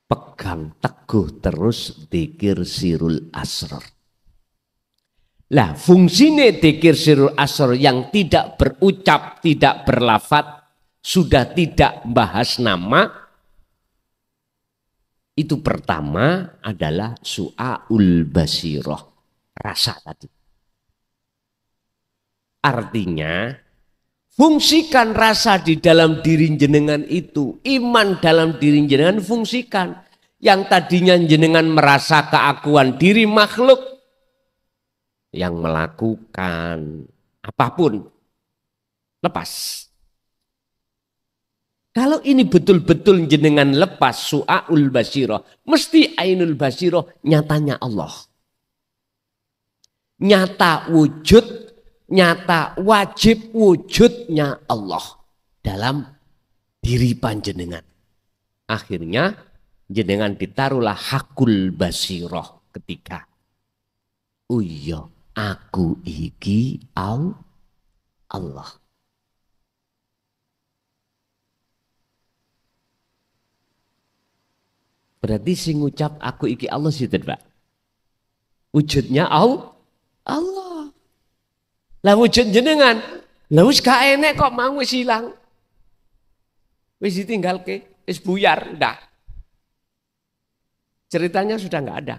Pegang teguh terus dzikir sirul asrar. Lah fungsinya dzikir sirul asrar yang tidak berucap, tidak berlafat, sudah tidak bahas nama, itu pertama adalah su'aul basiroh, rasa tadi. Artinya fungsikan rasa di dalam diri jenengan itu, iman dalam diri jenengan fungsikan. Yang tadinya jenengan merasa keakuan diri makhluk yang melakukan apapun, lepas. Kalau ini betul-betul jenengan lepas su'aul basiroh, mesti ainul basiroh nyatanya Allah. Nyata wujud, nyata wajib wujudnya Allah dalam diri panjenengan. Akhirnya jenengan ditaruhlah hakul basiroh ketika. Oh iya, aku iki Allah. Berarti sing ngucap aku iki Allah sih Pak. Wujudnya Allah. Lah wujud jenengan, lah wis gak enek kok mau wis ilang. Wis ditinggalke, wis buyar, ndak. Ceritanya sudah enggak ada.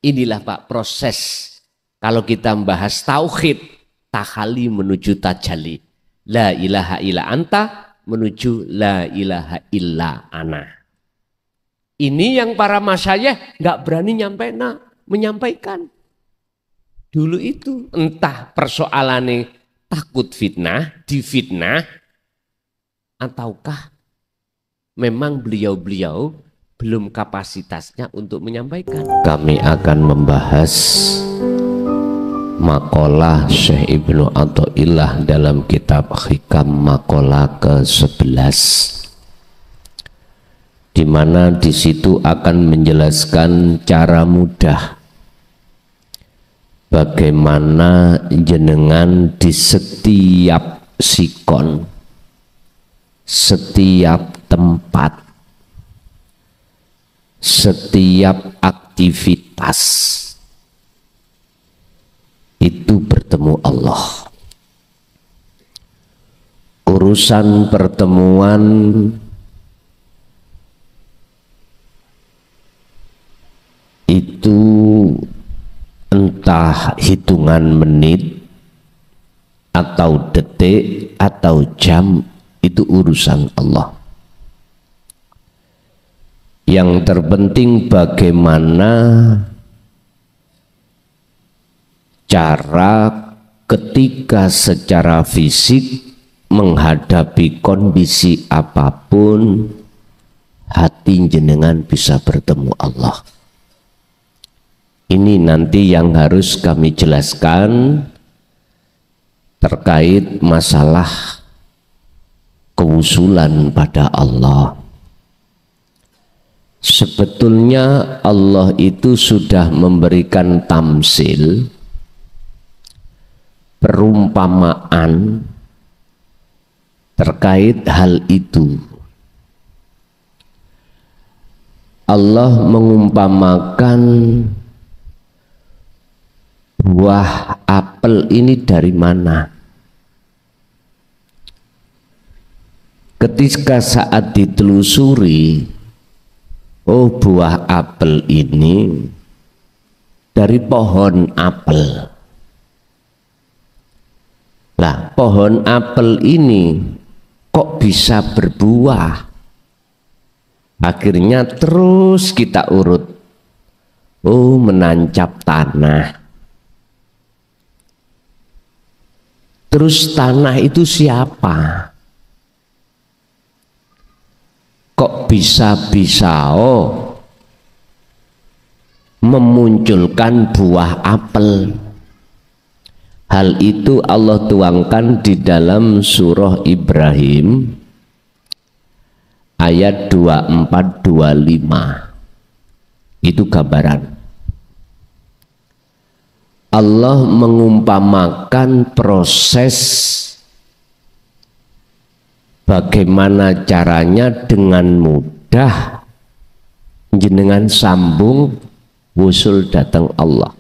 Inilah Pak proses kalau kita membahas tauhid, takhali menuju tajalli. La ilaha illa anta menuju la ilaha illa ana. Ini yang para masyayikh nggak berani menyampaikan. Dulu itu entah persoalannya takut fitnah, difitnah, ataukah memang beliau-beliau belum kapasitasnya untuk menyampaikan. Kami akan membahas makalah Syekh Ibnu Athaillah dalam kitab Hikam makalah ke-11, di mana di situ akan menjelaskan cara mudah bagaimana jenengan di setiap sikon, setiap tempat, setiap aktivitas itu bertemu Allah. Urusan pertemuan itu entah hitungan menit atau detik atau jam, itu urusan Allah. Yang terpenting bagaimana cara ketika secara fisik menghadapi kondisi apapun, hati jenengan bisa bertemu Allah. Ini nanti yang harus kami jelaskan terkait masalah kewusulan pada Allah. Sebetulnya Allah itu sudah memberikan tamsil, perumpamaan terkait hal itu. Allah mengumpamakan buah apel ini dari mana? Ketika saat ditelusuri, oh buah apel ini dari pohon apel. Lah pohon apel ini kok bisa berbuah? Akhirnya terus kita urut. Oh menancap tanah. Terus tanah itu siapa? Kok bisa-bisa memunculkan buah apel? Hal itu Allah tuangkan di dalam surah Ibrahim ayat 24-25. Itu gambaran. Allah mengumpamakan proses bagaimana caranya dengan mudah jenengan sambung wusul datang Allah.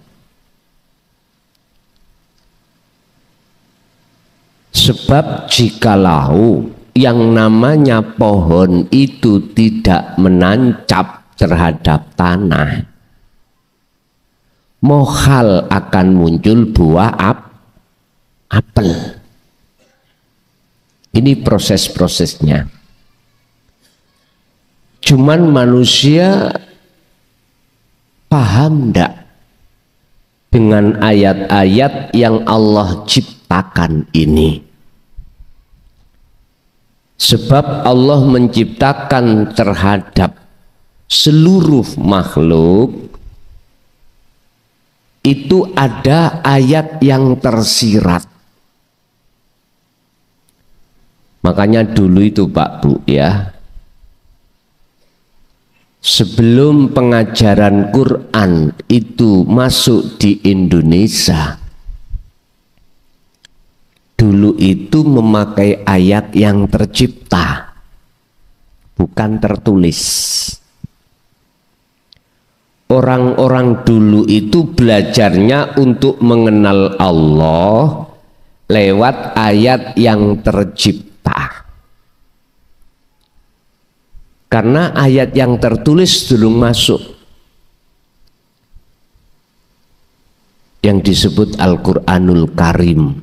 Sebab jikalau yang namanya pohon itu tidak menancap terhadap tanah, mohal akan muncul buah apel. Ini proses-prosesnya. Cuman manusia paham ndak dengan ayat-ayat yang Allah ciptakan ini? Sebab Allah menciptakan terhadap seluruh makhluk itu ada ayat yang tersirat. Makanya dulu itu Pak Bu ya, sebelum pengajaran Quran itu masuk di Indonesia, dulu itu memakai ayat yang tercipta, bukan tertulis. Orang-orang dulu itu belajarnya untuk mengenal Allah lewat ayat yang tercipta. Karena ayat yang tertulis belum masuk, yang disebut Al-Quranul Karim.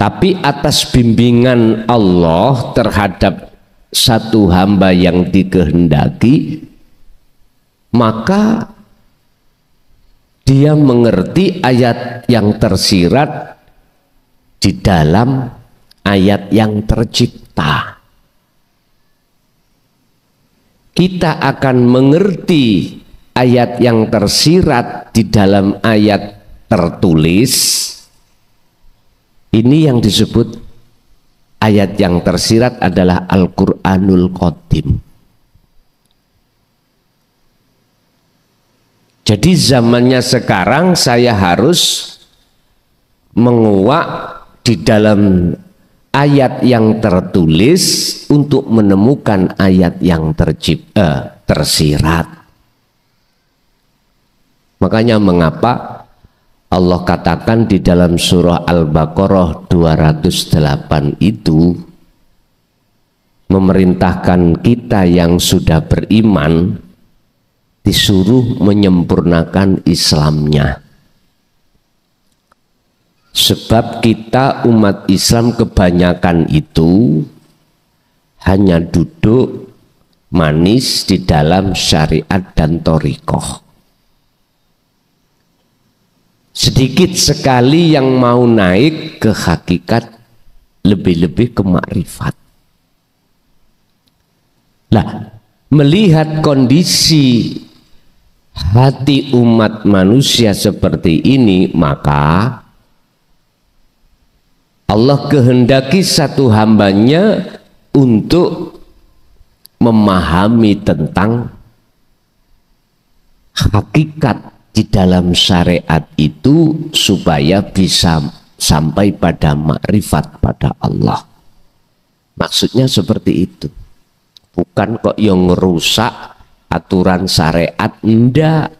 Tapi atas bimbingan Allah terhadap satu hamba yang dikehendaki, maka dia mengerti ayat yang tersirat di dalam ayat yang tercipta. Kita akan mengerti ayat yang tersirat di dalam ayat tertulis. Ini yang disebut ayat yang tersirat adalah Al-Quranul Qadim. Jadi zamannya sekarang saya harus menguak di dalam ayat yang tertulis untuk menemukan ayat yang tersirat. Makanya mengapa Allah katakan di dalam surah Al-Baqarah 208 itu memerintahkan kita yang sudah beriman disuruh menyempurnakan Islamnya. Sebab kita umat Islam kebanyakan itu hanya duduk manis di dalam syariat dan thariqah. Sedikit sekali yang mau naik ke hakikat, lebih-lebih ke makrifat. Nah, melihat kondisi hati umat manusia seperti ini, maka Allah kehendaki satu hambanya untuk memahami tentang hakikat di dalam syariat itu supaya bisa sampai pada makrifat pada Allah. Maksudnya seperti itu. Bukan kok yang ngerusak aturan syariat, enggak.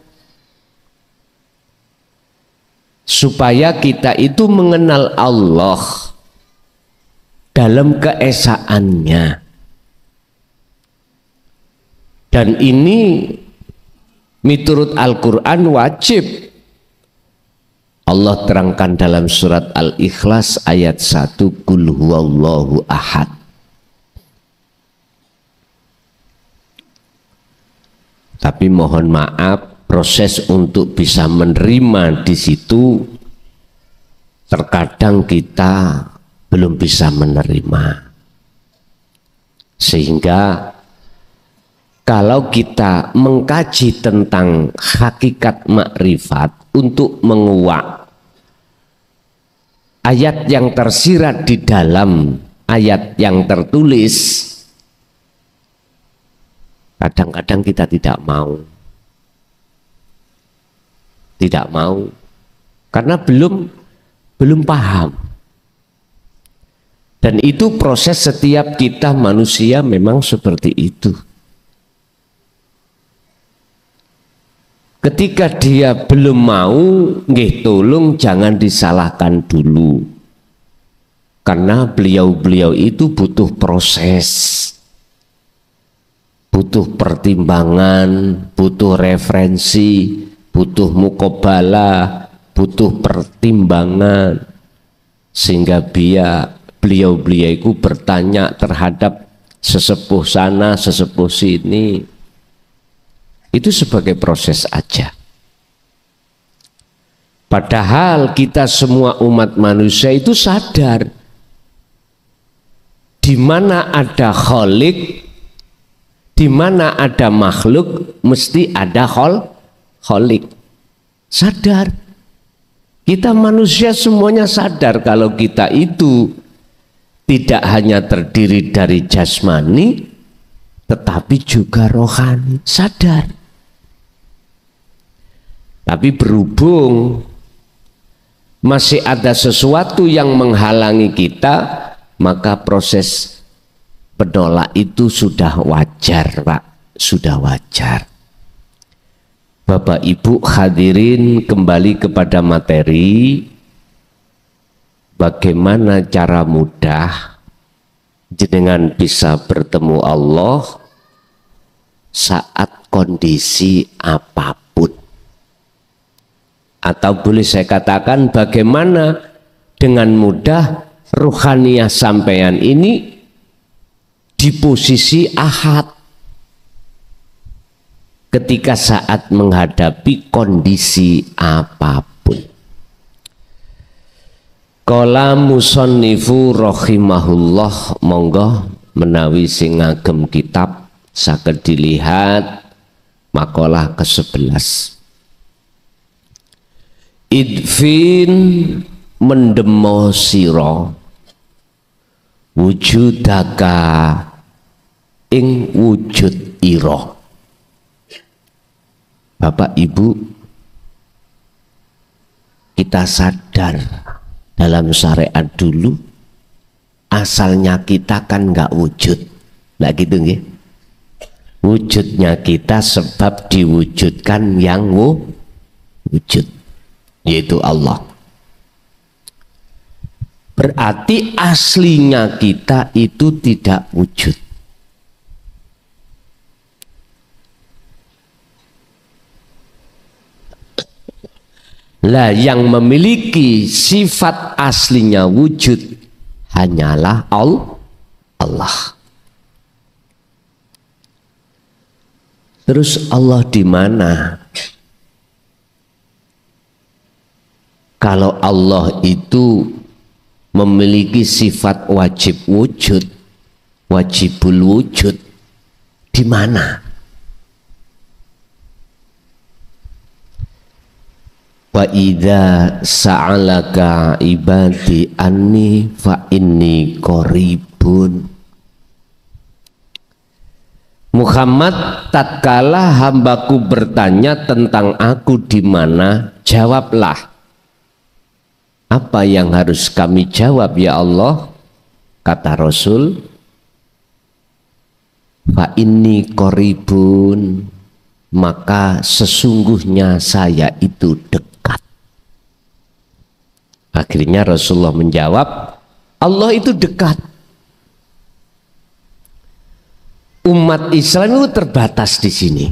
Supaya kita itu mengenal Allah dalam keesaannya. Dan ini miturut Al-Quran wajib. Allah terangkan dalam surat Al-Ikhlas ayat 1, Qul huwallahu ahad. Tapi mohon maaf, proses untuk bisa menerima di situ terkadang kita belum bisa menerima. Sehingga kalau kita mengkaji tentang hakikat makrifat untuk menguak ayat yang tersirat di dalam ayat yang tertulis, kadang-kadang kita tidak mau. Tidak mau karena belum paham. Dan itu proses setiap kita manusia memang seperti itu. Ketika dia belum mau, nggih tolong jangan disalahkan dulu. Karena beliau-beliau itu butuh proses, butuh pertimbangan, butuh referensi, butuh mukobalah, butuh pertimbangan. Sehingga beliau-beliau itu bertanya terhadap sesepuh sana, sesepuh sini. Itu sebagai proses aja. Padahal kita semua umat manusia itu sadar di mana ada khalik, di mana ada makhluk, mesti ada khalik. Sadar. Kita manusia semuanya sadar kalau kita itu tidak hanya terdiri dari jasmani, tetapi juga rohani. Sadar. Tapi berhubung masih ada sesuatu yang menghalangi kita, maka proses penolak itu sudah wajar, Pak. Sudah wajar. Bapak Ibu hadirin, kembali kepada materi. Bagaimana cara mudah jenengan bisa bertemu Allah saat kondisi apapun. Atau boleh saya katakan bagaimana dengan mudah ruhaniyah sampean ini di posisi ahad ketika saat menghadapi kondisi apapun. Qala musannifu rahimahullah, monggo menawi sing ngagem kitab saged dilihat makalah ke-11. Idfin mendemo sira wujudaka ing wujud ira. Bapak Ibu, kita sadar dalam syariat dulu asalnya kita kan nggak wujud, nggak gitu nggih? Wujudnya kita sebab diwujudkan yang wujud, yaitu Allah. Berarti aslinya kita itu tidak wujud. Lah yang memiliki sifat aslinya wujud hanyalah Allah. Terus Allah di mana? Kalau Allah itu memiliki sifat wajib wujud, wajibul wujud, di mana? Wa idza sa'alaka ibadi anni fa inni qaribun. Muhammad, tatkala hambaku bertanya tentang aku di mana, jawablah. Apa yang harus kami jawab ya Allah? Kata Rasul, fa inni qaribun, maka sesungguhnya saya itu dekat. Akhirnya Rasulullah menjawab, Allah itu dekat. Umat Islam itu terbatas di sini.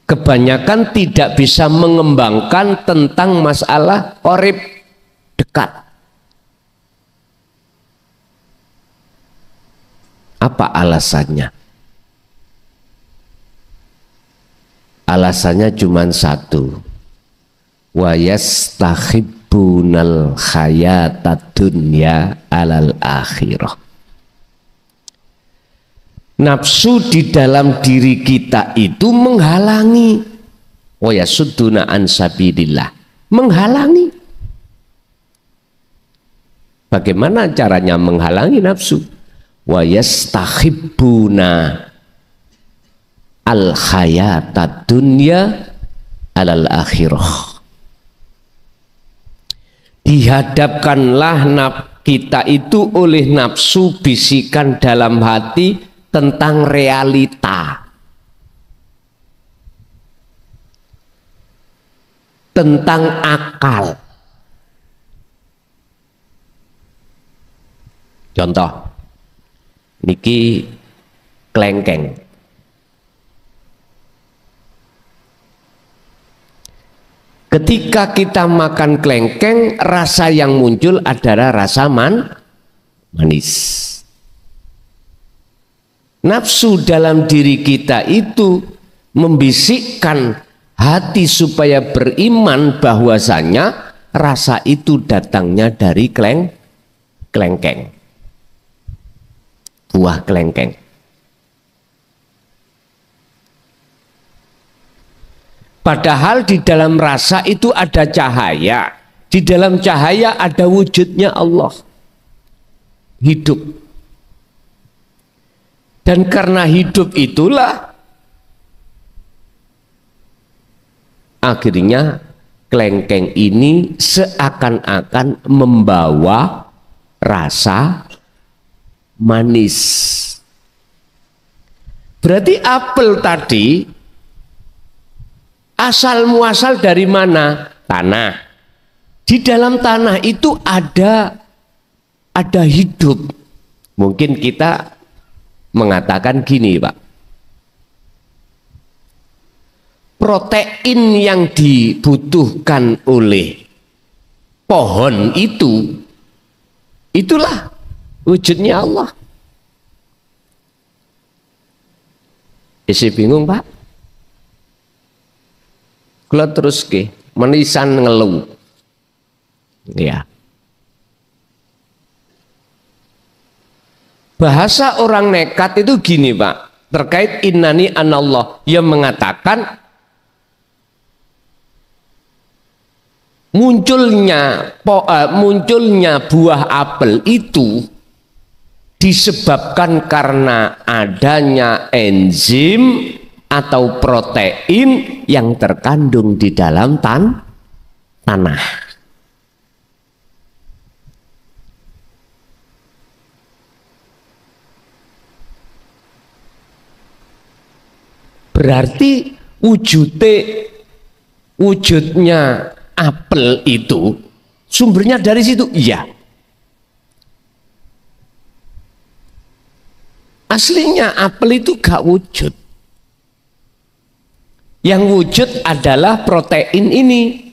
Kebanyakan tidak bisa mengembangkan tentang masalah qarib, dekat. Apa alasannya? Alasannya cuma satu. Wa yastahibbunal hayatad dunya alal akhirah. Nafsu di dalam diri kita itu menghalangi. Wa yasudduna an sabilillah, menghalangi. Bagaimana caranya menghalangi nafsu? Wa yastahibbuna al hayatad dunya alal akhirah. Dihadapkanlah kita itu oleh nafsu bisikan dalam hati tentang realita, tentang akal. Contoh, niki klengkeng. Ketika kita makan klengkeng, rasa yang muncul adalah rasa manis. Nafsu dalam diri kita itu membisikkan hati supaya beriman bahwasanya rasa itu datangnya dari klengkeng, buah klengkeng. Padahal di dalam rasa itu ada cahaya, di dalam cahaya ada wujudnya Allah, hidup. Dan karena hidup itulah akhirnya klengkeng ini seakan-akan membawa rasa manis. Berarti apel tadi asal muasal dari mana? Tanah. Di dalam tanah itu ada hidup. Mungkin kita mengatakan gini, Pak. Protein yang dibutuhkan oleh pohon itu, itulah wujudnya Allah. Isi bingung, Pak? Kula terus ke menisan ngeluh, ya. Bahasa orang nekat itu gini, Pak, terkait innani anallah, yang mengatakan munculnya buah apel itu disebabkan karena adanya enzim atau protein yang terkandung di dalam tanah. Berarti wujudnya apel itu sumbernya dari situ, iya. Aslinya apel itu gak wujud. Yang wujud adalah protein ini,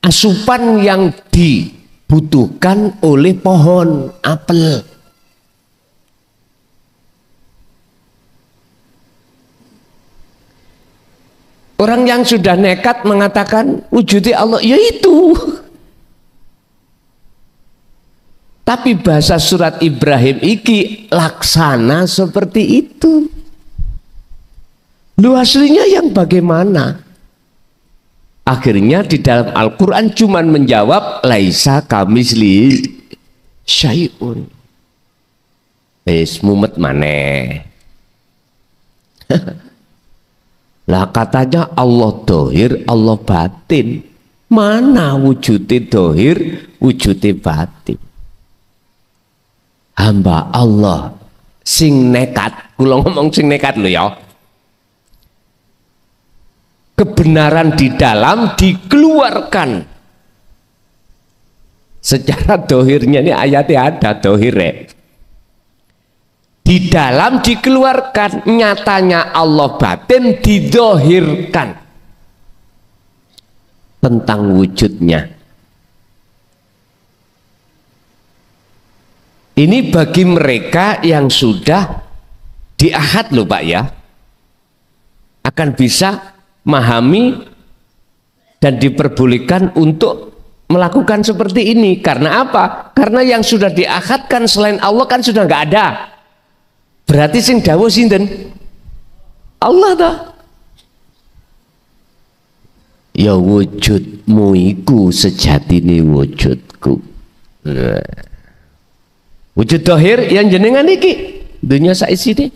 asupan yang dibutuhkan oleh pohon apel. Orang yang sudah nekat mengatakan wujudnya Allah, ya itu. Tapi bahasa surat Ibrahim iki laksana seperti itu. Lu aslinya yang bagaimana? Akhirnya di dalam Al-Quran cuman menjawab laisa kamisli syai'un. Mumet maneh. Lah katanya Allah dohir, Allah batin. Mana wujudnya dohir, wujudnya batin? Hamba Allah sing nekat, kula ngomong sing nekat lho ya. Kebenaran di dalam dikeluarkan secara dohirnya, ini ayatnya ada dohirnya. Di dalam dikeluarkan, nyatanya Allah batin didohirkan tentang wujudnya. Ini bagi mereka yang sudah diahad loh Pak ya, akan bisa memahami dan diperbolehkan untuk melakukan seperti ini. Karena apa? Karena yang sudah diakadkan selain Allah kan sudah nggak ada. Berarti sing dawuh sinten? Allah ta. Ya wujudmu iku sejatine wujudku. Wujud dohir yang jenengan iki dunia saisine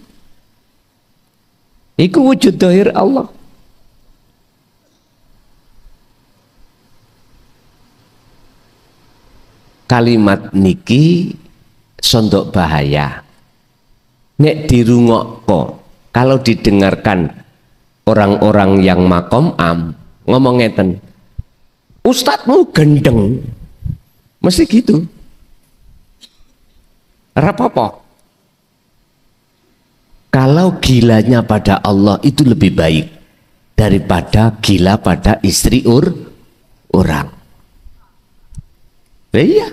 iku wujud dohir Allah. kalimat niki sondok bahaya. Nek dirungokko, kalau didengarkan orang-orang yang makom ngomong ngeten, ustadzmu gendeng, mesti gitu. Rapopo. Kalau gilanya pada Allah itu lebih baik daripada gila pada istri orang. Iya.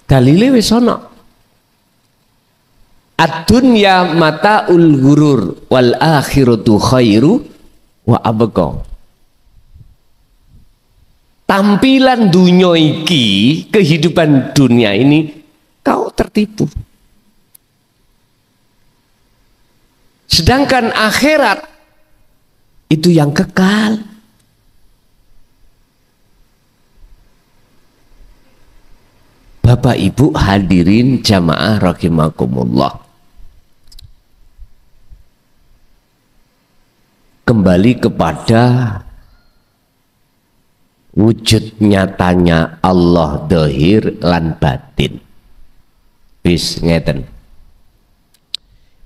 Dalile wis ana. Ad-dunya mata'ul ghurur wal akhiratu khairu wa abqa. Tampilan dunia iki, kehidupan dunia ini kau tertipu. Sedangkan akhirat itu yang kekal. Bapak Ibu hadirin jamaah rahimakumullah. Kembali kepada wujud nyatanya Allah dhahir lan batin. Wis ngeten.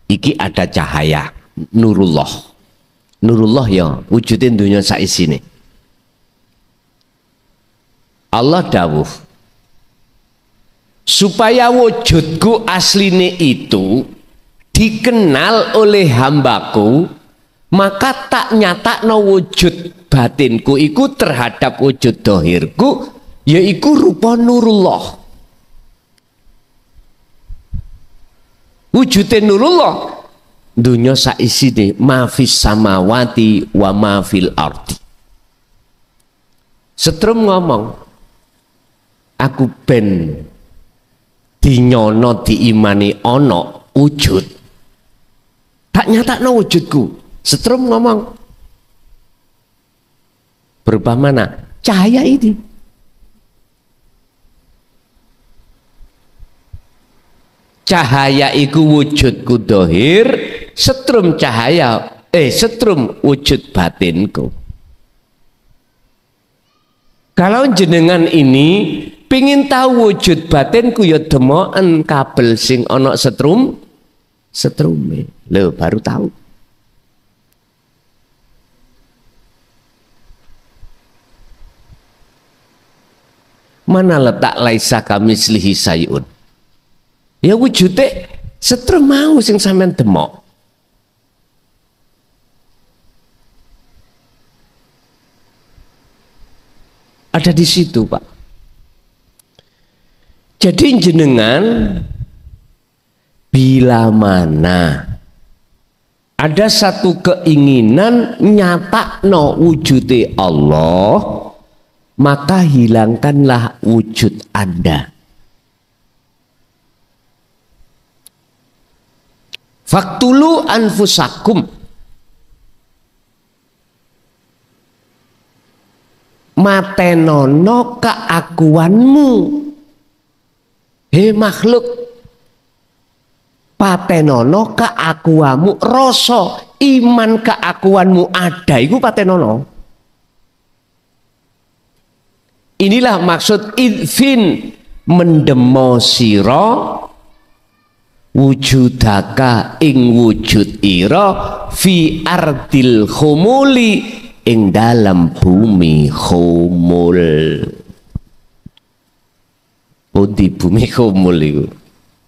Iki ada cahaya nurullah. Nurullah ya wujudin dunia saisine. Allah dawuh supaya wujudku asline itu dikenal oleh hambaku, maka tak nyatakno wujud batinku iku terhadap wujud dohirku, yaiku rupa nurullah. Wujudnya nurullah dunya saisine mafis samawati wa mafil ardi. Setrum ngomong aku ben dinyono diimani ono wujud, tak nyatakno wujudku. Setrum ngomong berupa mana cahaya ini. Cahaya iku wujudku dohir, setrum cahaya setrum wujud batinku. Kalau jenengan ini pingin tahu wujud batinku ya demoken kabel sing ana setrume. Lho baru tahu. Mana letak laisa kamislihi sayun? Ya wujudnya setrum mau sing sampean demok. Ada di situ, Pak. Jadi jenengan bila mana ada satu keinginan nyatakno wujude Allah, maka hilangkanlah wujud Anda. Faktulu anfusakum, matenono keakuanmu. He makhluk, patenono keakuanmu, rasa iman keakuanmu ada iku patenono. Inilah maksud idfin mendemo sira wujudaka ing wujud ira fi ardil khumuli ing dalam bumi khumul. Di bumi khumul itu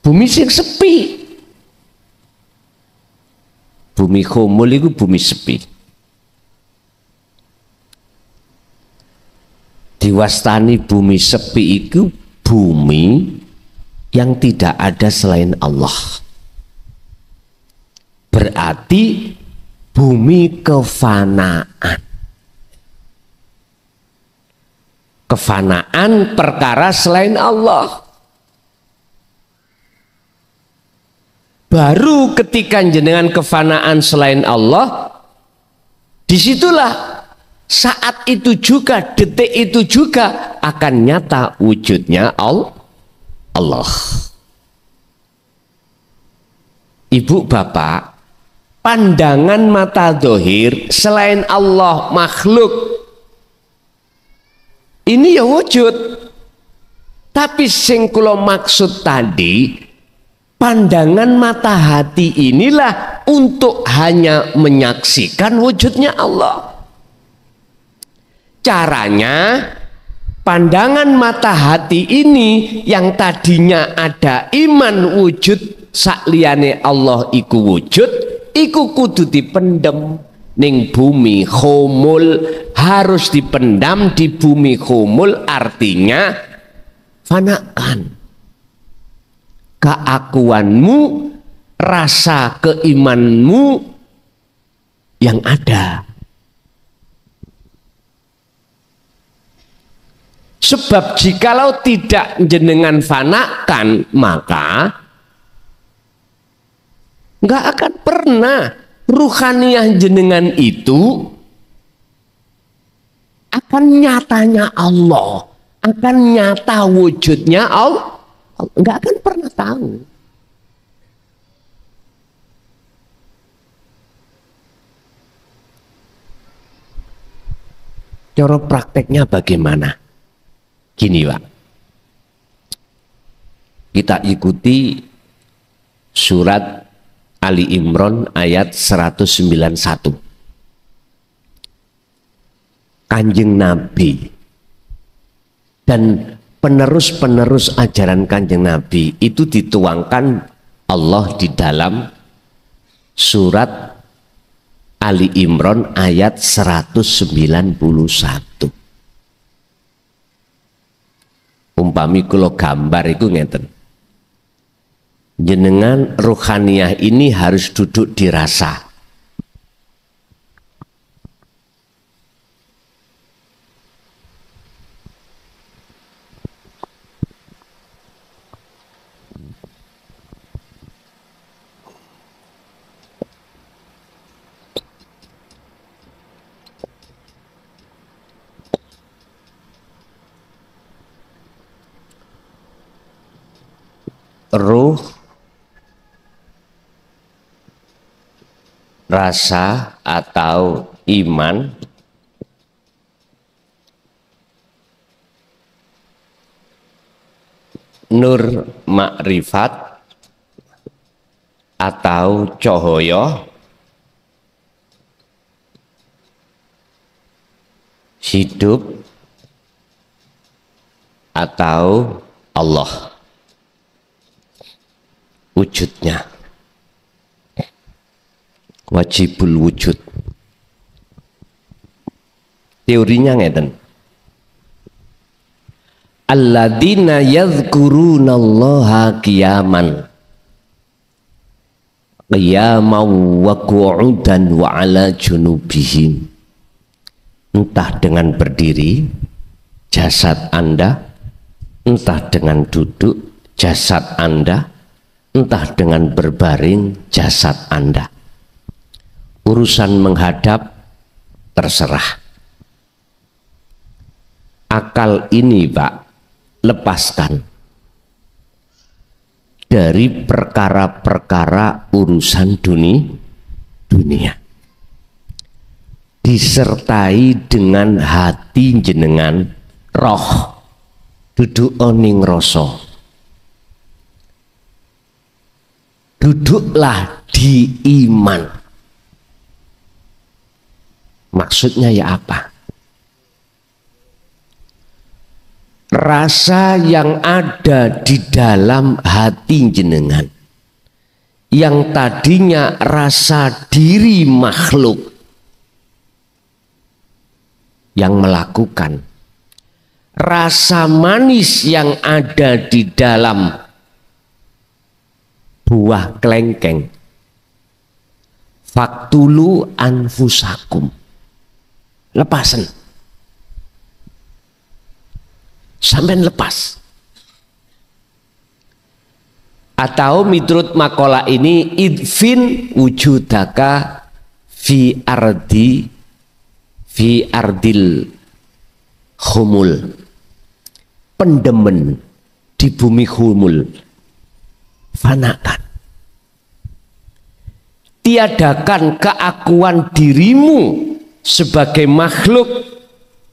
bumi sing sepi. Bumi khumul itu bumi sepi. Diwastani bumi sepi itu bumi yang tidak ada selain Allah. Berarti bumi kefanaan. Kefanaan perkara selain Allah. Baru ketika jenengan kefanaan selain Allah, disitulah saat itu juga, detik itu juga akan nyata wujudnya Allah. Ibu bapak, pandangan mata dohir selain Allah makhluk ini ya wujud. Tapi sing kula maksud tadi, pandangan mata hati inilah untuk hanya menyaksikan wujudnya Allah. Caranya, pandangan mata hati ini yang tadinya ada iman wujud sakliyane Allah iku wujud, iku kudu dipendem ning bumi khumul, harus dipendam di bumi khumul, artinya fanakan keakuanmu, rasa keimanmu yang ada. Sebab jikalau tidak jenengan fanakan, maka nggak akan pernah ruhaniyah jenengan itu akan nyatanya Allah, akan nyata wujudnya Allah, nggak akan pernah tahu. Cara prakteknya bagaimana? Gini Pak, kita ikuti surat Ali Imran ayat 191. Kanjeng Nabi dan penerus-penerus ajaran Kanjeng Nabi itu dituangkan Allah di dalam surat Ali Imran ayat 191. Umpami kula gambar itu ngeten. Jenengan ruhaniyah ini harus duduk dirasa. Ruh, rasa atau iman nur makrifat atau cahaya hidup atau Allah wujudnya, wajibul wujud. Teorinya ngeten. Alladzina yadhkurunallaha qiyaman wa qu'udan wa ala junubihim. Entah dengan berdiri jasad Anda, entah dengan duduk jasad Anda, entah dengan berbaring jasad Anda. Urusan menghadap terserah. Akal ini Pak, lepaskan dari perkara-perkara urusan dunia. Disertai dengan hati jenengan, roh, duduk oning rasa. Duduklah di iman. Maksudnya ya apa? Rasa yang ada di dalam hati jenengan, yang tadinya rasa diri makhluk yang melakukan, rasa manis yang ada di dalam buah kelengkeng, faktulu anfusakum, lepasan, sampai lepas. Atau miturut makalah ini, idfin wujudaka fi ardil khumul, pendemen di bumi khumul, fanakan. Tiadakan keakuan dirimu sebagai makhluk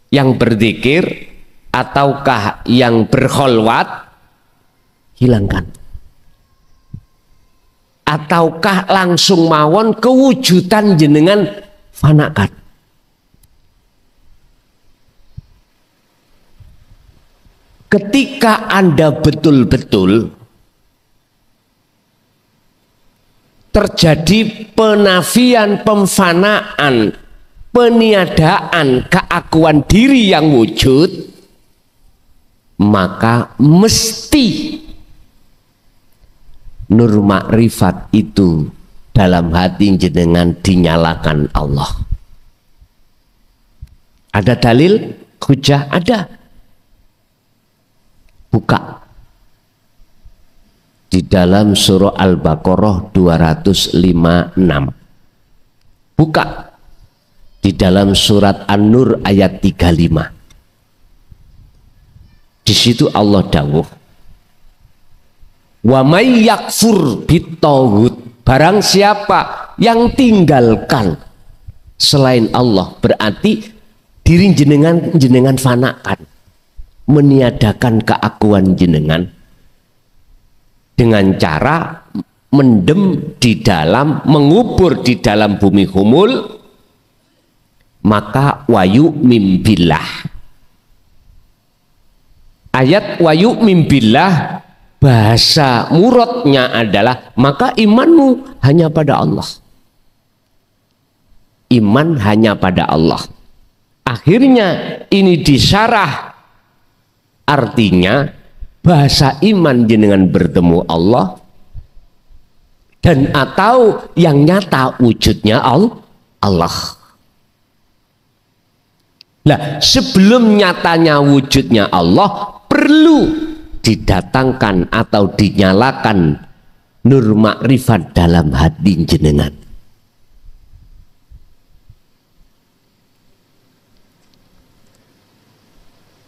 yang berzikir, ataukah yang berkholwat, hilangkan. Ataukah langsung mawon kewujudan jenengan fanakan. Ketika Anda betul-betul terjadi penafian, pemfanaan, peniadaan keakuan diri yang wujud, maka mesti nur makrifat itu dalam hati jenengan dinyalakan Allah. Ada dalil hujah? Ada. Buka di dalam surah Al-Baqarah 256. Buka di dalam surat An-Nur ayat 35. Di situ Allah dawuh, wa may yakfur bittauhid, barang siapa yang tinggalkan selain Allah, berarti diri jenengan fanakan, meniadakan keakuan jenengan dengan cara mendem di dalam, mengubur di dalam bumi humul, maka wayu mimbillah. Ayat wayu mimbillah bahasa muradnya adalah maka imanmu hanya pada Allah. Iman hanya pada Allah. Akhirnya ini disyarah, artinya bahasa iman jenengan bertemu Allah dan atau yang nyata wujudnya Allah. Nah, sebelum nyatanya wujudnya Allah perlu didatangkan atau dinyalakan nur makrifat dalam hati jenengan.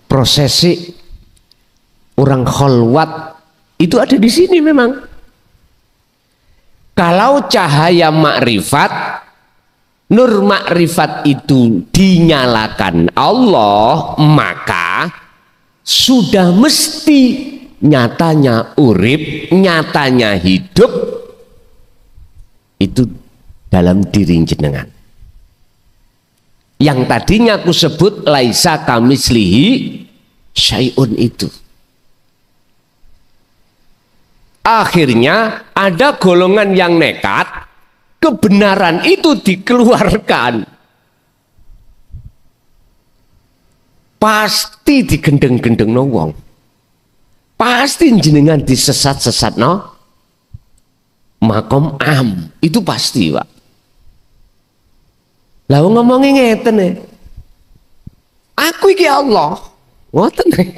Prosesi orang kholwat itu ada di sini memang. Kalau cahaya makrifat, nur makrifat itu dinyalakan Allah, maka sudah mesti nyatanya urip, nyatanya hidup itu dalam diri jenengan. Yang tadinya aku sebut laisa kamislihi syai'un itu. Akhirnya ada golongan yang nekat, kebenaran itu dikeluarkan. Pasti digendeng-gendeng no wong. Pasti jenengan disesat-sesat no. Makom am. Itu pasti, Pak. Lah ngomongin ngeten nih. Aku iki Allah. Ngoten nih.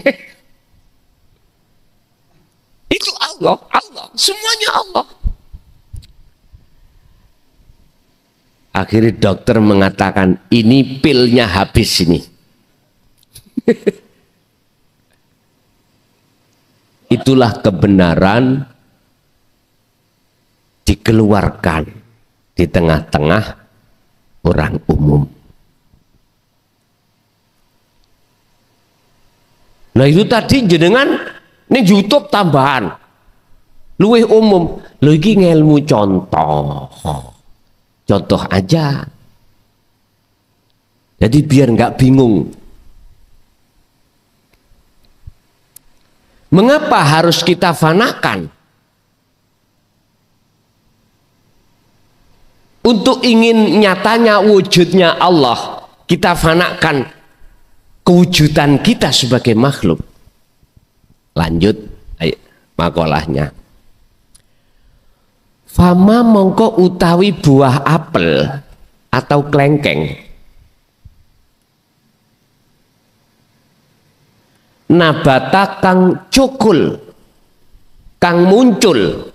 Itu Allah, Allah. Semuanya Allah. Akhirnya dokter mengatakan ini pilnya habis ini. Itulah kebenaran dikeluarkan di tengah-tengah orang umum. Nah itu tadi jenengan ini YouTube tambahan luwih umum. Lho iki ngelmu contoh. Contoh aja. Jadi biar nggak bingung. Mengapa harus kita fanakan? Untuk ingin nyatanya wujudnya Allah, kita fanakan kewujudan kita sebagai makhluk. Lanjut ayo, makolahnya. Fama mongko utawi buah apel atau klengkeng, nabata kang cukul, kang muncul,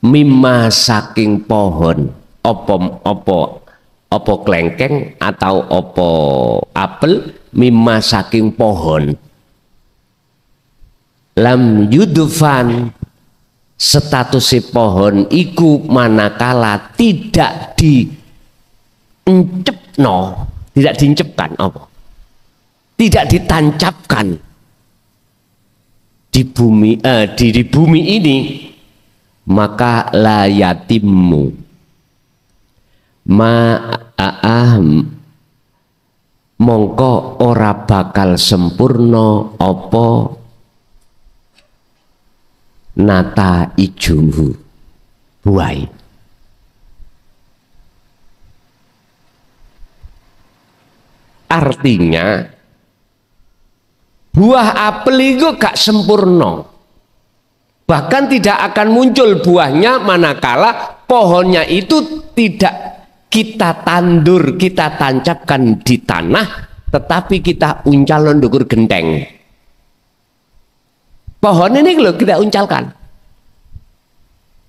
mimma saking pohon, opo klengkeng atau opo apel, mimma saking pohon, lam yudufan status pohon iku manakala tidak diincepno, tidak diincepkan apa? tidak ditancapkan di bumi ini, maka la yatimmu mongko ora bakal sempurna apa nata ijuhu buai. Artinya buah apel itu gak sempurna, bahkan tidak akan muncul buahnya manakala pohonnya itu tidak kita tandur, kita tancapkan di tanah, tetapi kita uncal ndukur genteng. Pohon ini loh kita uncalkan,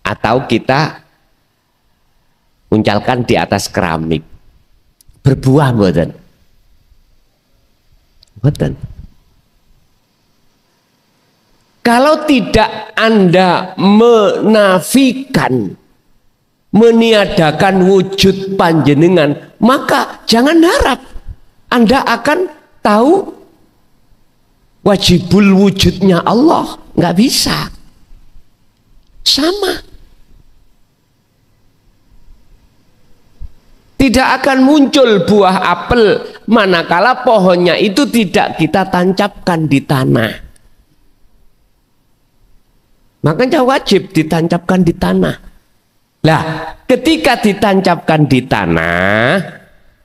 atau kita uncalkan di atas keramik, berbuah mboten? Mboten. Kalau tidak Anda menafikan, meniadakan wujud panjenengan, maka jangan harap Anda akan tahu wajibul wujudnya Allah. Nggak bisa. Sama. Tidak akan muncul buah apel manakala pohonnya itu tidak kita tancapkan di tanah. Makanya wajib ditancapkan di tanah. Lah, ketika ditancapkan di tanah,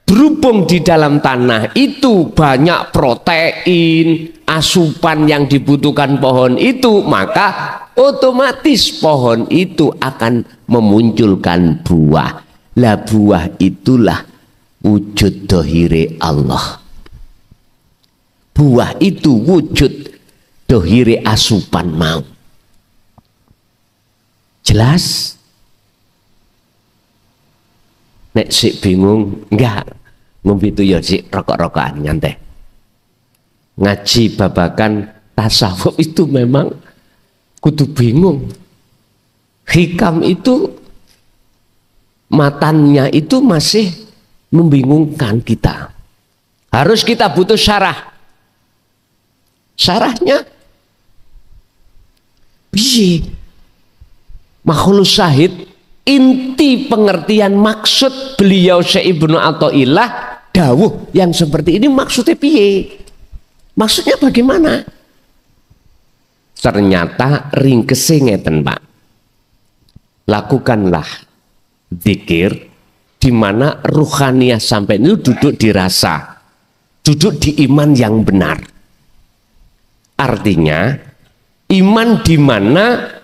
berhubung di dalam tanah itu banyak protein, asupan yang dibutuhkan pohon itu, maka otomatis pohon itu akan memunculkan buah. Lah, buah itulah wujud dohire Allah. Buah itu wujud dohire asupan mau. Jelas? Nek sik bingung, enggak ngombe itu ya sik rokok-rokokan nyantai. Ngaji babakan tasawuf itu memang kudu bingung. Hikam itu matannya itu masih membingungkan kita. Harus kita butuh syarah. Syarahnya piye? Makhluk syahid, inti pengertian maksud beliau Syekh Ibnu Athaillah dawuh yang seperti ini maksudnya piye? Maksudnya bagaimana? Ternyata ringkese ngeten, Pak. Lakukanlah zikir di mana ruhaniyah sampai itu duduk di rasa, duduk di iman yang benar. Artinya iman di mana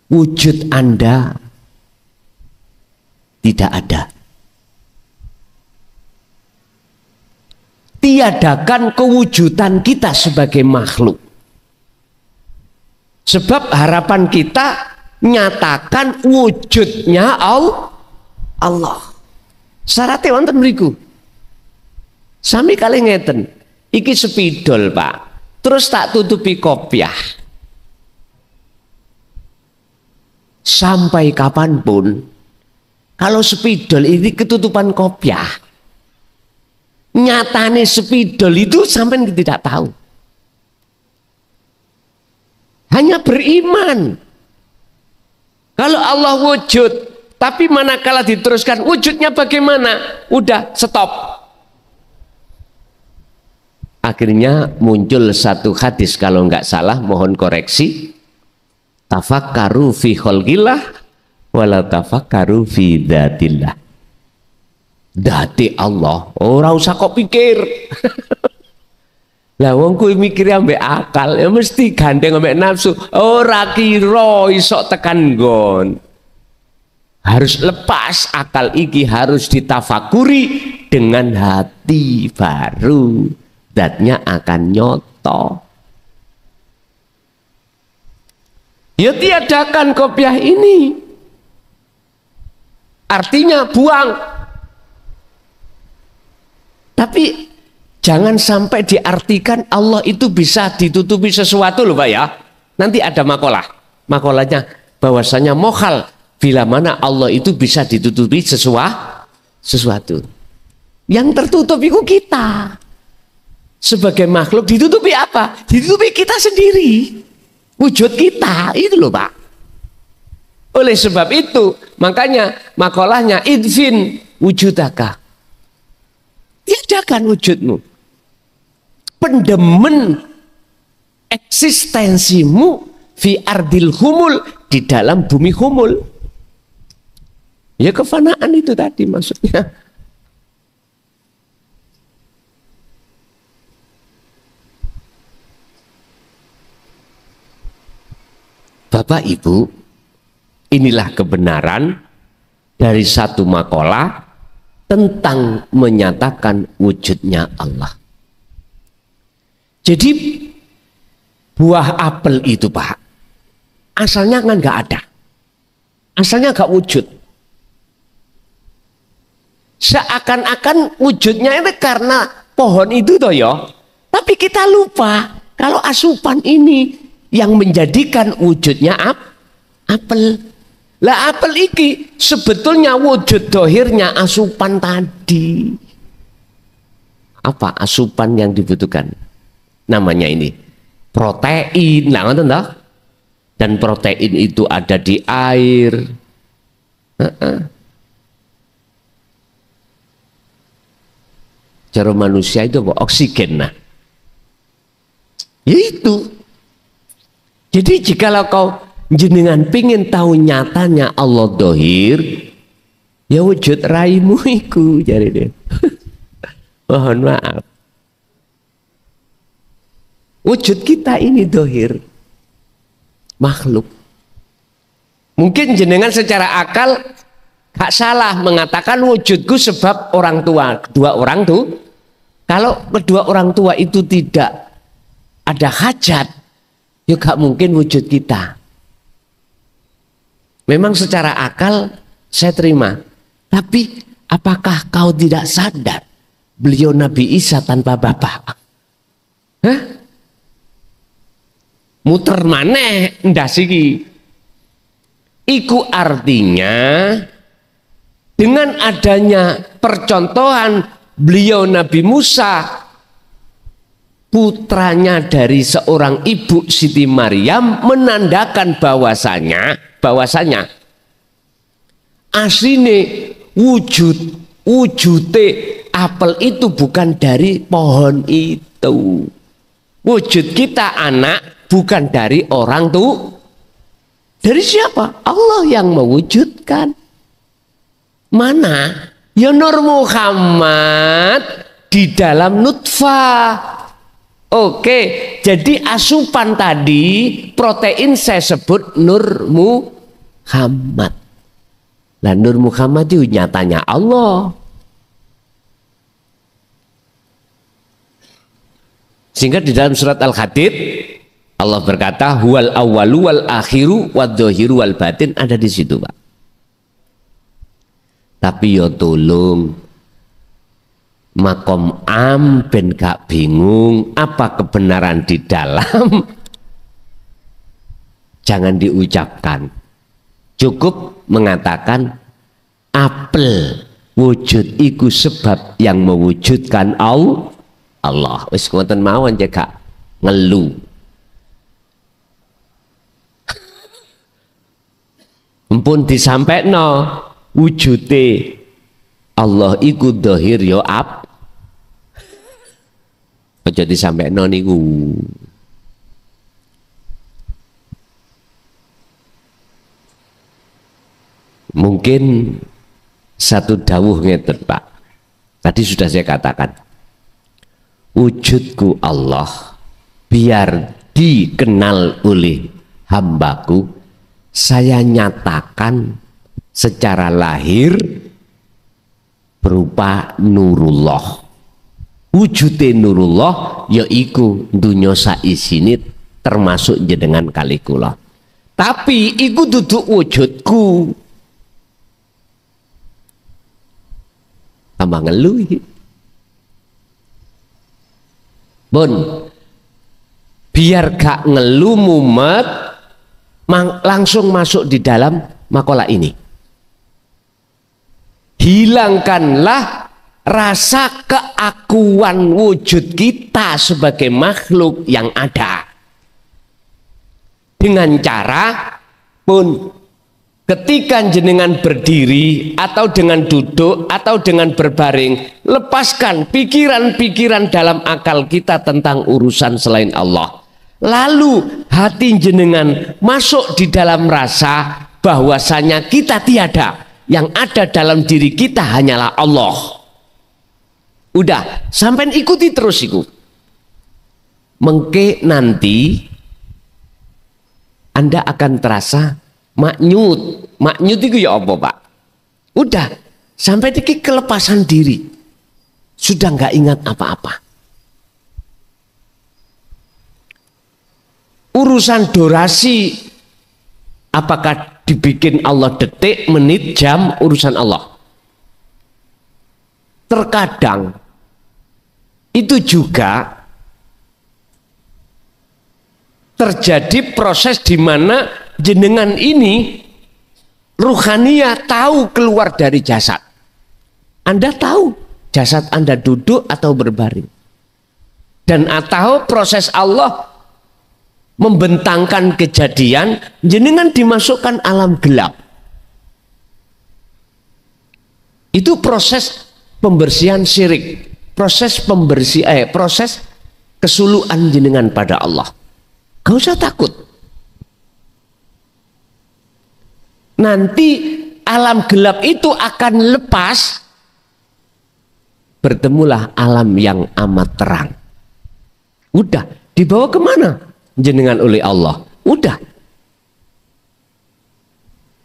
wujud Anda tidak ada. Tiadakan kewujudan kita sebagai makhluk. Sebab harapan kita nyatakan wujudnya Allah. Syaratnya wonten mriku. Sami kali ngeten. Iki spidol, Pak. Terus tak tutupi kopiah. Sampai kapanpun, kalau spidol ini ketutupan kopiah, nyatane spidol itu sampai tidak tahu. Hanya beriman. Kalau Allah wujud, tapi manakala diteruskan wujudnya bagaimana? Udah stop. Akhirnya muncul satu hadis, kalau nggak salah, mohon koreksi. Tafakkaru fi khalqillah wala tafakkaru fi dzatillah. Dati Allah ora usah kok pikir. Lah wong kuwi mikir ambek akal ya mesti gandeng ambek nafsu. Ora kira iso tekan nggon. Harus lepas akal iki, harus ditafakuri dengan hati, baru zatnya akan nyoto. Ya tiadakan kopiah ini. Artinya buang. Tapi jangan sampai diartikan Allah itu bisa ditutupi sesuatu loh Pak ya. Nanti ada makalah. Makalahnya bahwasanya mokhal bila mana Allah itu bisa ditutupi sesuatu. Yang tertutup itu kita. sebagai makhluk ditutupi apa? Ditutupi kita sendiri, wujud kita itu loh Pak. Oleh sebab itu makanya makolahnya idfin wujudaka, tiadakan wujudmu, pendemen eksistensimu fi ardil humul, di dalam bumi humul. Ya kefanaan itu tadi maksudnya. Bapak Ibu, inilah kebenaran dari satu makalah tentang menyatakan wujudnya Allah. Jadi buah apel itu Pak, asalnya kan nggak ada, asalnya nggak wujud. Seakan-akan wujudnya itu karena pohon itu toh ya, tapi kita lupa kalau asupan ini yang menjadikan wujudnya apel. Lah apel iki sebetulnya wujud dohirnya asupan tadi. Apa asupan yang dibutuhkan? Namanya ini protein. Nah, ngerti toh? Dan protein itu ada di air. Cara manusia itu apa? Oksigen. Nah, ya itu. Jadi jikalau kau jenengan pingin tahu nyatanya Allah dohir, ya wujud raimu iku, jadi deh. Mohon maaf. Wujud kita ini dohir, makhluk. Mungkin jenengan secara akal gak salah mengatakan wujudku sebab orang tua, kedua orang tuh. Kalau kedua orang tua itu tidak ada hajat, ya gak mungkin wujud kita. Memang secara akal saya terima. Tapi apakah kau tidak sadar beliau Nabi Isa tanpa bapak? Hah? Muter maneh ndasiki. Iku artinya dengan adanya percontohan beliau Nabi Musa, putranya dari seorang ibu Siti Maryam, menandakan bahwasanya asline wujute apel itu bukan dari pohon itu. Wujud kita anak bukan dari orang tuh. Dari siapa? Allah yang mewujudkan. Mana? Ya Nur Muhammad di dalam nutfah. Oke, jadi asupan tadi protein saya sebut Nur Muhammad. Lah Nur Muhammad itu nyatanya Allah. Sehingga di dalam surat Al-Hadid Allah berkata huwal awwalu wal akhiru wad dhahiru wal batin, ada di situ Pak. Tapi ya tolong makom am ben gak bingung apa kebenaran di dalam, jangan diucapkan, cukup mengatakan apel wujud iku sebab yang mewujudkan Allah. Wis ngoten mawon ya gak ngelu. Ampun disampaikno wujude Allah iku dhahir ya aja disampaikno niku. Mungkin satu dawuh ngeten Pak. Tadi sudah saya katakan. Wujudku Allah biar dikenal oleh hambaku, saya nyatakan secara lahir berupa nurullah. Wujude nurullah yaiku dunya saisine termasuk jenengan kali kula. Tapi iku duduk wujudku. Tambah ngeluh. Bon, biar gak ngeluh mumet, langsung masuk di dalam makalah ini. Hilangkanlah rasa keakuan wujud kita sebagai makhluk yang ada. Dengan cara pun ketika jenengan berdiri atau dengan duduk atau dengan berbaring, lepaskan pikiran-pikiran dalam akal kita tentang urusan selain Allah. Lalu hati jenengan masuk di dalam rasa bahwasanya kita tiada, yang ada dalam diri kita hanyalah Allah. Udah, sampai ikuti terus ikut. Mengke nanti Anda akan terasa maknyut. Maknyut itu ya apa, Pak? Udah, sampai tiki kelepasan diri. Sudah nggak ingat apa-apa. Urusan durasi, apakah dibikin Allah detik, menit, jam, urusan Allah. Terkadang itu juga terjadi proses di mana jenengan ini ruhania tahu keluar dari jasad. Anda tahu jasad Anda duduk atau berbaring. Dan atau proses Allah membentangkan kejadian, jenengan dimasukkan alam gelap. Itu proses pembersihan syirik. Proses proses kesuluhan jenengan pada Allah. Gak usah takut. Nanti alam gelap itu akan lepas, bertemulah alam yang amat terang. Udah, dibawa kemana jenengan oleh Allah? Udah.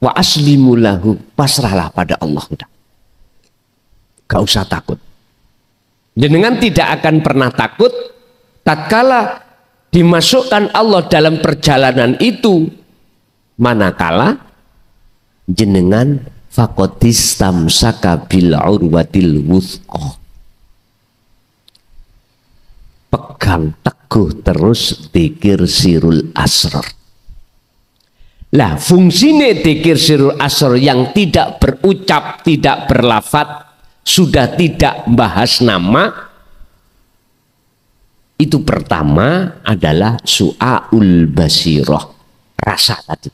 Wa aslimulahu, pasrahlah pada Allah. Udah. Gak usah takut. Jenengan tidak akan pernah takut tatkala dimasukkan Allah dalam perjalanan itu, manakala jenengan faqatis tamsaka bil urwatil wuthqa, pegang teguh terus dzikir sirul asrar. Lah fungsine dzikir sirul asrar yang tidak berucap, tidak berlafaz, sudah tidak bahas nama, itu pertama adalah su'aul basirah, rasa tadi.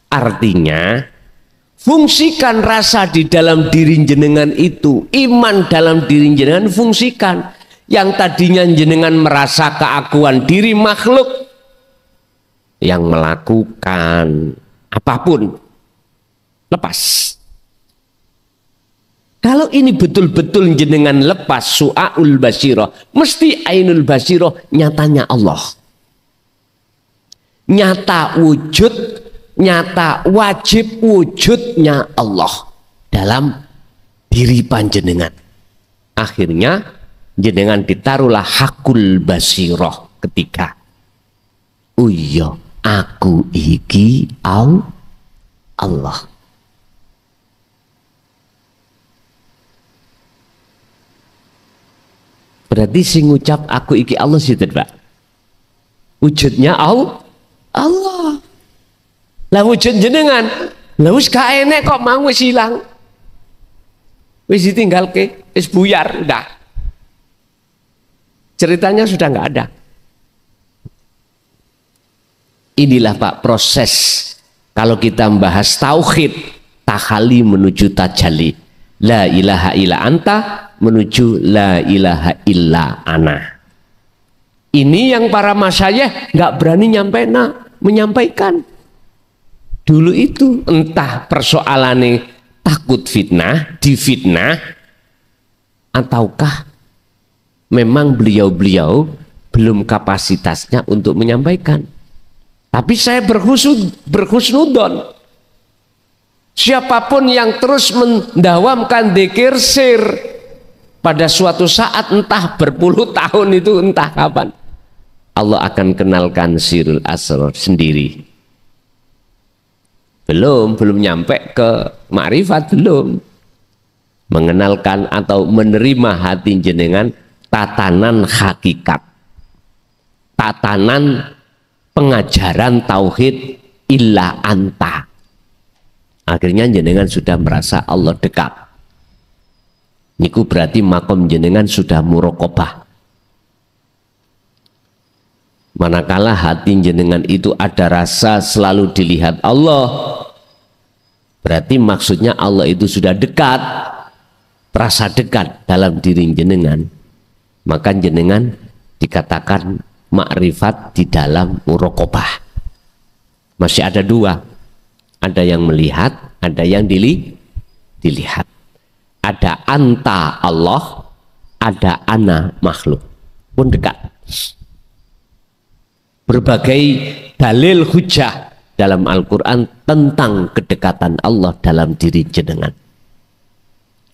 Artinya fungsikan rasa di dalam diri jenengan itu, iman dalam diri jenengan fungsikan. Yang tadinya jenengan merasa keakuan diri makhluk yang melakukan apapun, lepas. Kalau ini betul-betul jenengan lepas su'aul basirah, mesti ainul basirah, nyatanya Allah. Nyata wujud, nyata wajib wujudnya Allah dalam diri panjenengan. Akhirnya jenengan ditaruhlah hakul basirah ketika, oh iya, aku iki Allah. Berarti sing ngucap aku iki Allah sih, Pak. Wujudnya Allah. Lah wujud jenengan, lah wis gak enek kok mau wis ilang. Wis ditinggalke, wis buyar, udah. Ceritanya sudah nggak ada. Inilah Pak proses kalau kita membahas tauhid, tahalli menuju tajalli. La ilaha illa anta menuju la ilaha illa ana. Ini yang para masyayikh nggak berani menyampaikan. Dulu itu entah persoalannya takut fitnah, difitnah, ataukah memang beliau-beliau belum kapasitasnya untuk menyampaikan. Tapi saya berhusnudon. Siapapun yang terus mendawamkan dzikir sir, pada suatu saat entah berpuluh tahun itu entah kapan, Allah akan kenalkan sirul asrar sendiri. Belum nyampe ke makrifat, belum mengenalkan atau menerima hati jenengan tatanan hakikat, tatanan pengajaran tauhid illa anta. Akhirnya jenengan sudah merasa Allah dekat. Niku berarti makom jenengan sudah muraqabah. Manakala hati jenengan itu ada rasa selalu dilihat Allah, berarti maksudnya Allah itu sudah dekat, terasa dekat dalam diri jenengan. Maka jenengan dikatakan makrifat di dalam muraqabah. Masih ada dua, ada yang melihat, ada yang dilihat. Ada anta Allah, ada ana makhluk, pun dekat. Berbagai dalil hujah dalam Al-Quran tentang kedekatan Allah dalam diri jenengan.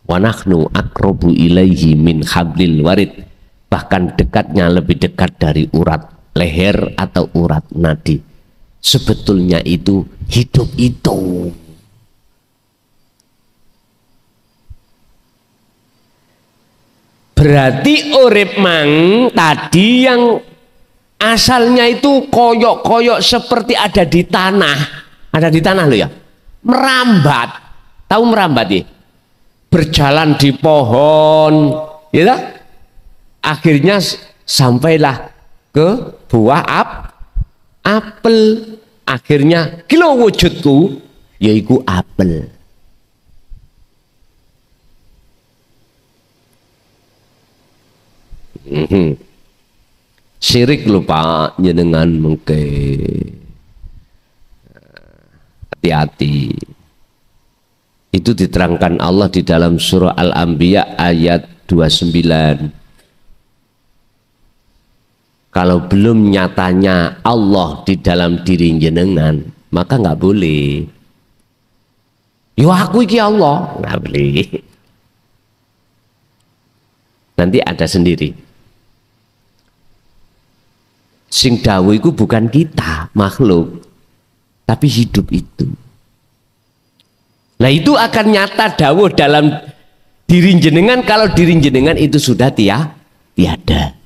Wa nahnu aqrabu ilaihi min hablil warid, bahkan dekatnya lebih dekat dari urat leher atau urat nadi. Sebetulnya itu hidup itu. Berarti urip mang tadi yang asalnya itu koyok-koyok seperti ada di tanah. Ada di tanah lo ya. Merambat. Tahu merambat ya? Berjalan di pohon. Ya, akhirnya sampailah ke buah apel. Akhirnya kilo wujudku yaitu apel. Syirik lupa jenengan mengke. Hati-hati. Itu diterangkan Allah di dalam surah Al-Anbiya ayat 29. Kalau belum nyatanya Allah di dalam diri jenengan, maka nggak boleh. Yo aku iki Allah, nggak boleh. Nanti ada sendiri. Sing dawuh iku bukan kita, makhluk, tapi hidup itu. Nah itu akan nyata dawuh dalam diri jenengan kalau diri jenengan itu sudah tiada.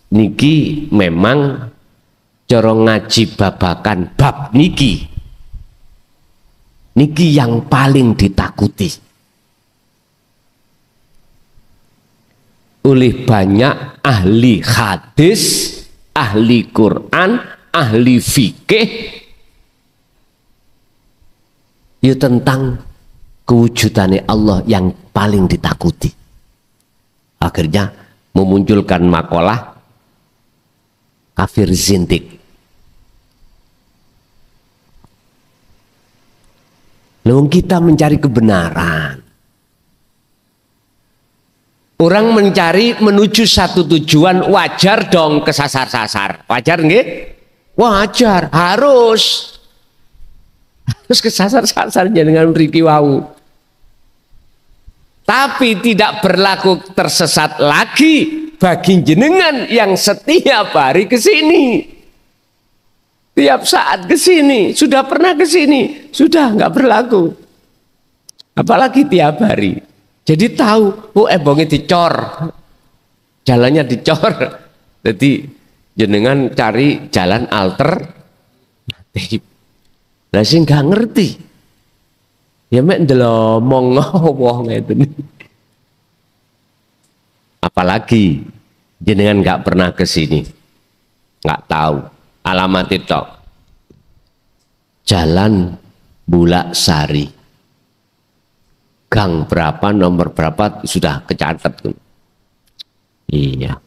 Niki memang corong ngaji babakan bab niki yang paling ditakuti oleh banyak ahli hadis, ahli Quran, ahli fikih ya tentang kewujudannya Allah yang paling ditakuti. Akhirnya memunculkan makalah kafir zindik. Lalu kita mencari kebenaran. Orang mencari menuju satu tujuan, wajar dong kesasar-sasar. Wajar nggih? Wajar, harus kesasar-sasar dengan mriki wau. Tapi tidak berlaku tersesat lagi bagi jenengan yang setiap hari ke sini. Tiap saat ke sini, sudah pernah ke sini, sudah nggak berlaku. Apalagi tiap hari. Jadi tahu, ebonge dicor. Jalannya dicor. Jadi jenengan cari jalan alternatif. Lah sing nggak ngerti. Ya mek ndelomong ngowo ngeten. Apalagi jenengan nggak pernah ke sini, nggak tahu alamat itu. Jalan Bulak Sari, gang berapa, nomor berapa sudah kecatat. Iya,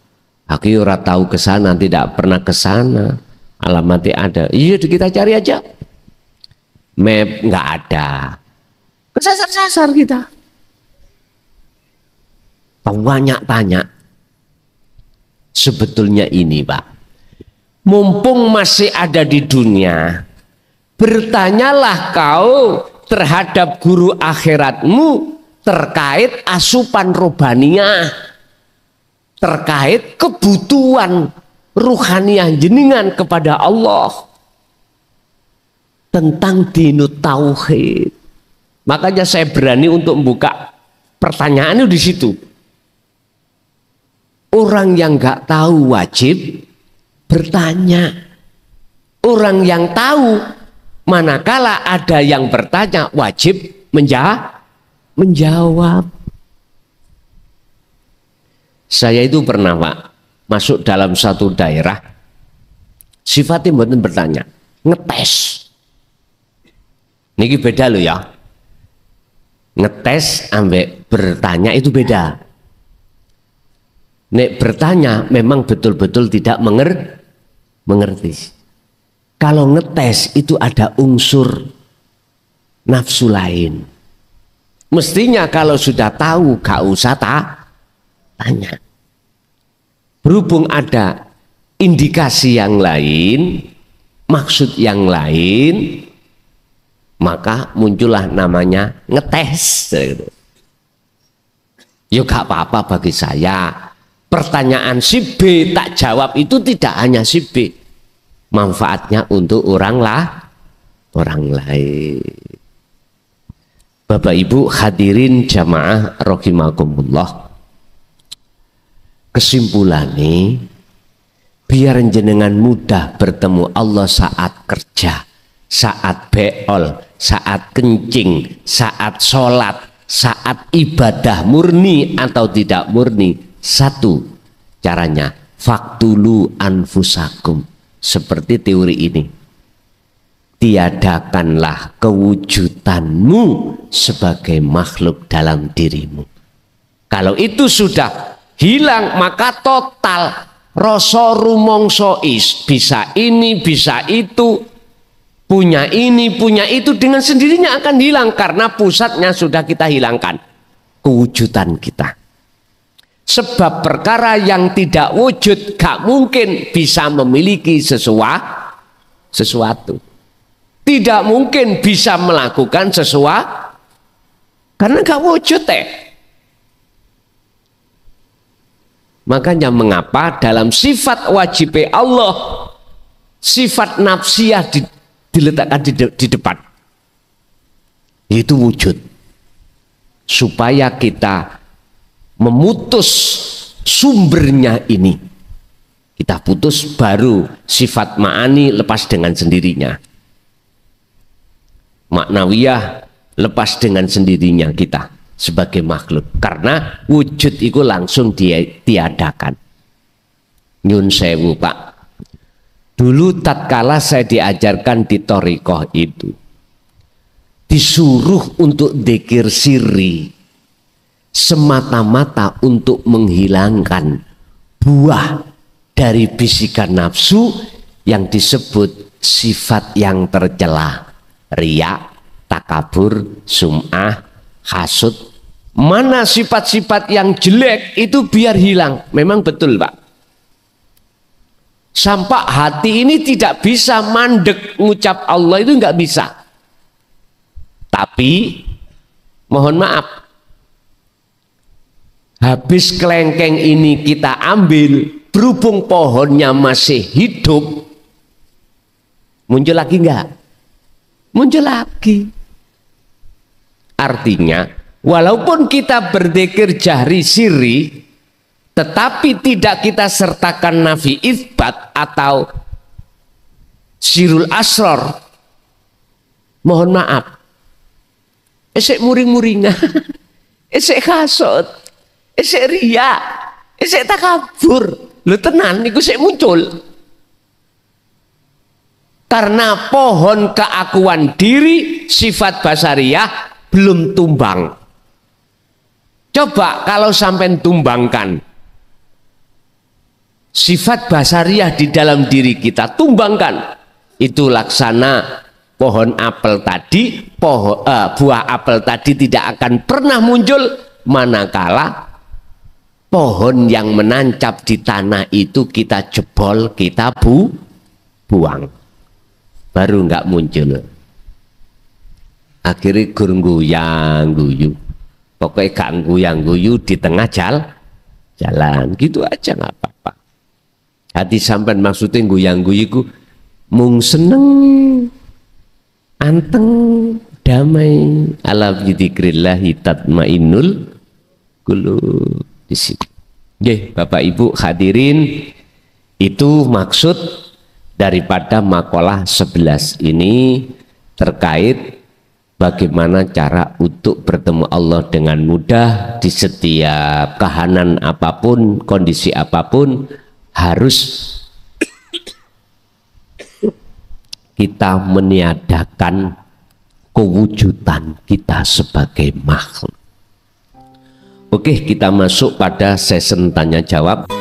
aku ora tahu ke sana, tidak pernah ke sana. Alamatnya ada. Iya, kita cari aja. Map nggak ada. Kesasar-sasar kita. Banyak tanya. Sebetulnya ini Pak, mumpung masih ada di dunia, bertanyalah kau terhadap guru akhiratmu terkait asupan rohaniah, terkait kebutuhan ruhaniah jenengan kepada Allah, tentang dinut tauhid. Makanya saya berani untuk membuka pertanyaan di situ. Orang yang nggak tahu wajib bertanya. Orang yang tahu manakala ada yang bertanya wajib menjawab. Saya itu pernah Pak masuk dalam satu daerah, sifatnya mboten bertanya, ngetes. Niki beda loh ya. Ngetes ambek bertanya itu beda. Nek bertanya memang betul-betul tidak mengerti. Kalau ngetes itu ada unsur nafsu lain. Mestinya kalau sudah tahu gak usah tanya. Berhubung ada indikasi yang lain, maksud yang lain, maka muncullah namanya ngetes. Ya gak apa-apa bagi saya. Pertanyaan si B tak jawab itu tidak hanya si B, manfaatnya untuk orang lain. Bapak Ibu hadirin jamaah rahimakumullah. Kesimpulannya, biar jenengan mudah bertemu Allah saat kerja, saat beol, saat kencing, saat sholat, saat ibadah murni atau tidak murni. Satu caranya, faktulu anfusakum. Seperti teori ini, tiadakanlah kewujudanmu sebagai makhluk dalam dirimu. Kalau itu sudah hilang, maka total rasa rumangsa bisa ini, bisa itu, punya ini, punya itu, dengan sendirinya akan hilang karena pusatnya sudah kita hilangkan, kewujudan kita. Sebab perkara yang tidak wujud gak mungkin bisa memiliki sesuatu. Tidak mungkin bisa melakukan sesuatu karena gak wujud Makanya mengapa dalam sifat wajib Allah, sifat nafsiyah diletakkan di depan, itu wujud, supaya kita memutus sumbernya ini. Kita putus, baru sifat ma'ani lepas dengan sendirinya, maknawiyah lepas dengan sendirinya kita sebagai makhluk, karena wujud itu langsung tiadakan. Nyun sewu Pak, dulu tatkala saya diajarkan di thariqah itu, disuruh untuk dzikir sirri semata-mata untuk menghilangkan buah dari bisikan nafsu yang disebut sifat yang tercela, riya, takabur, sum'ah, hasud. Mana sifat-sifat yang jelek itu biar hilang. Memang betul Pak, sampai hati ini tidak bisa mandek ngucap Allah, itu nggak bisa. Tapi mohon maaf, habis kelengkeng ini kita ambil, berhubung pohonnya masih hidup, muncul lagi enggak? Muncul lagi. Artinya, walaupun kita berzikir jahri sirri, tetapi tidak kita sertakan nafi itsbat atau sirul asror, mohon maaf, esek muring-muringan, esek hasud, esek riya, esek takabur, lu tenan niku sik muncul. Karena pohon keakuan diri, sifat basariyah belum tumbang. Coba kalau sampai tumbangkan sifat basariyah di dalam diri kita, tumbangkan, itu laksana pohon apel tadi, buah apel tadi tidak akan pernah muncul, manakala pohon yang menancap di tanah itu kita jebol, kita buang, baru nggak muncul. Akhirnya guyang guyu, pokoknya gak guyang guyu di tengah jalan, gitu aja nggak apa-apa. Hati sampean maksudnya guyang guyu mung seneng, anteng, damai, ala bidzikrillahi tatmainnul qulub. Di situ. Oke, Bapak Ibu hadirin, itu maksud daripada makalah 11 ini terkait bagaimana cara untuk bertemu Allah dengan mudah di setiap kahanan apapun, kondisi apapun, harus kita meniadakan kewujudan kita sebagai makhluk. Oke, kita masuk pada sesi tanya jawab.